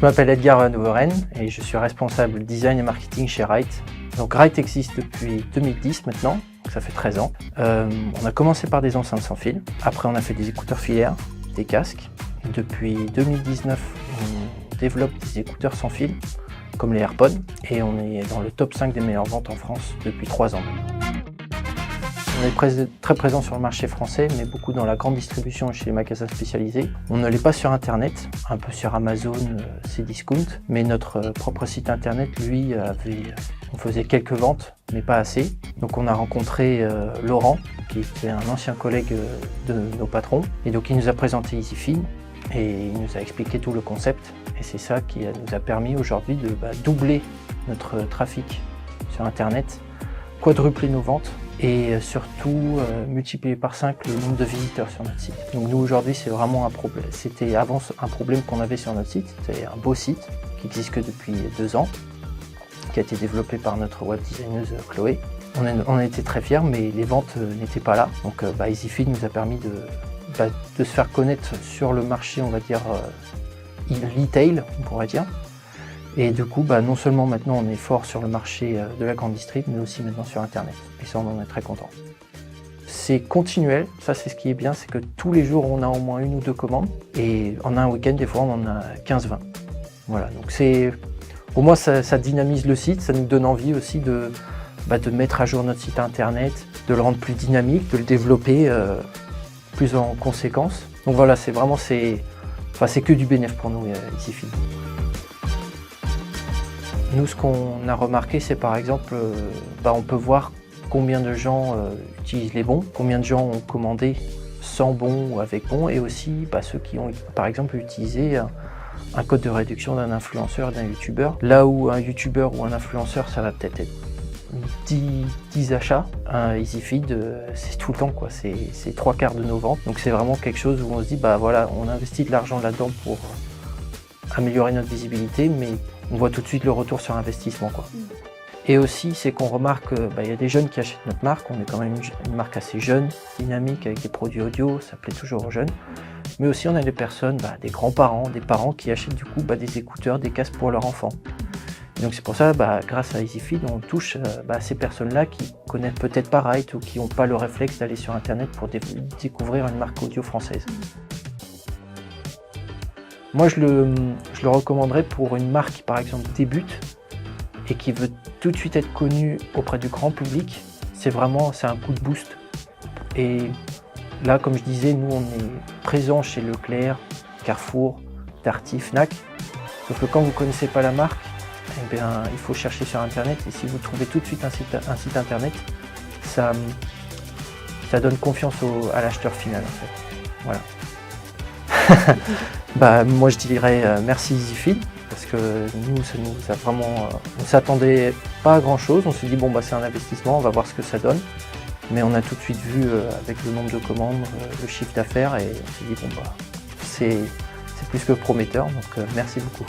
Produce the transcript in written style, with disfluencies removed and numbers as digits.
m'appelle Edgar Van Overen et je suis responsable design et marketing chez Rite. Donc Rite existe depuis 2010 maintenant, donc ça fait 13 ans. On a commencé par des enceintes sans fil, après on a fait des écouteurs filaires, des casques. Depuis 2019, on développe des écouteurs sans fil, comme les AirPods, et on est dans le top 5 des meilleures ventes en France depuis 3 ans. On est très présent sur le marché français, mais beaucoup dans la grande distribution chez les magasins spécialisés. On ne l'est pas sur Internet, un peu sur Amazon, Cdiscount, mais notre propre site Internet, lui, on faisait quelques ventes, mais pas assez. Donc on a rencontré Laurent, qui était un ancien collègue de nos patrons, et donc il nous a présenté EasyFeed, et il nous a expliqué tout le concept. Et c'est ça qui nous a permis aujourd'hui de doubler notre trafic sur Internet, quadrupler nos ventes, et surtout multiplier par 5 le nombre de visiteurs sur notre site. Donc nous aujourd'hui c'est vraiment un problème. C'était avant un problème qu'on avait sur notre site. C'était un beau site qui existe que depuis 2 ans, qui a été développé par notre web designeuse Chloé. On a été très fiers, mais les ventes n'étaient pas là. Donc EasyFeed nous a permis de se faire connaître sur le marché, on va dire e-retail, on pourrait dire. Et du coup, non seulement maintenant on est fort sur le marché de la grande distrib, mais aussi maintenant sur Internet. Et ça, on en est très content. C'est continuel, ça c'est ce qui est bien, c'est que tous les jours on a au moins 1 ou 2 commandes. Et en un week-end, des fois on en a 15-20. Voilà, donc au moins ça dynamise le site, ça nous donne envie aussi de mettre à jour notre site Internet, de le rendre plus dynamique, de le développer plus en conséquence. Donc voilà, c'est que du bénéfice pour nous, EasyFeed. Nous, ce qu'on a remarqué, c'est par exemple, on peut voir combien de gens utilisent les bons, combien de gens ont commandé sans bon ou avec bon, et aussi ceux qui ont, par exemple, utilisé un code de réduction d'un influenceur, d'un youtubeur. Là où un youtubeur ou un influenceur, ça va peut-être être 10 achats, un EasyFeed, c'est tout le temps, quoi. C'est 3/4 de nos ventes. Donc c'est vraiment quelque chose où on se dit, voilà, on investit de l'argent là-dedans pour améliorer notre visibilité, mais on voit tout de suite le retour sur investissement, quoi. Et aussi, c'est qu'on remarque qu'il y a des jeunes qui achètent notre marque. On est quand même une marque assez jeune, dynamique, avec des produits audio, ça plaît toujours aux jeunes. Mais aussi, on a des personnes, des grands-parents, des parents qui achètent du coup des écouteurs, des casques pour leurs enfants. Et donc c'est pour ça, grâce à EasyFeed, on touche ces personnes-là qui connaissent peut-être pas Rite ou qui n'ont pas le réflexe d'aller sur Internet pour découvrir une marque audio française. Moi, je le recommanderais pour une marque qui, par exemple, débute et qui veut tout de suite être connue auprès du grand public. C'est un coup de boost. Et là, comme je disais, nous, on est présents chez Leclerc, Carrefour, Darty, Fnac. Sauf que quand vous ne connaissez pas la marque, il faut chercher sur Internet. Et si vous trouvez tout de suite un site Internet, ça donne confiance à l'acheteur final, en fait. Voilà. Moi je dirais merci EasyFeed, parce que nous, ça nous a vraiment, on ne s'attendait pas à grand chose. On s'est dit c'est un investissement, on va voir ce que ça donne. Mais on a tout de suite vu avec le nombre de commandes, le chiffre d'affaires, et on s'est dit c'est plus que prometteur, donc merci beaucoup.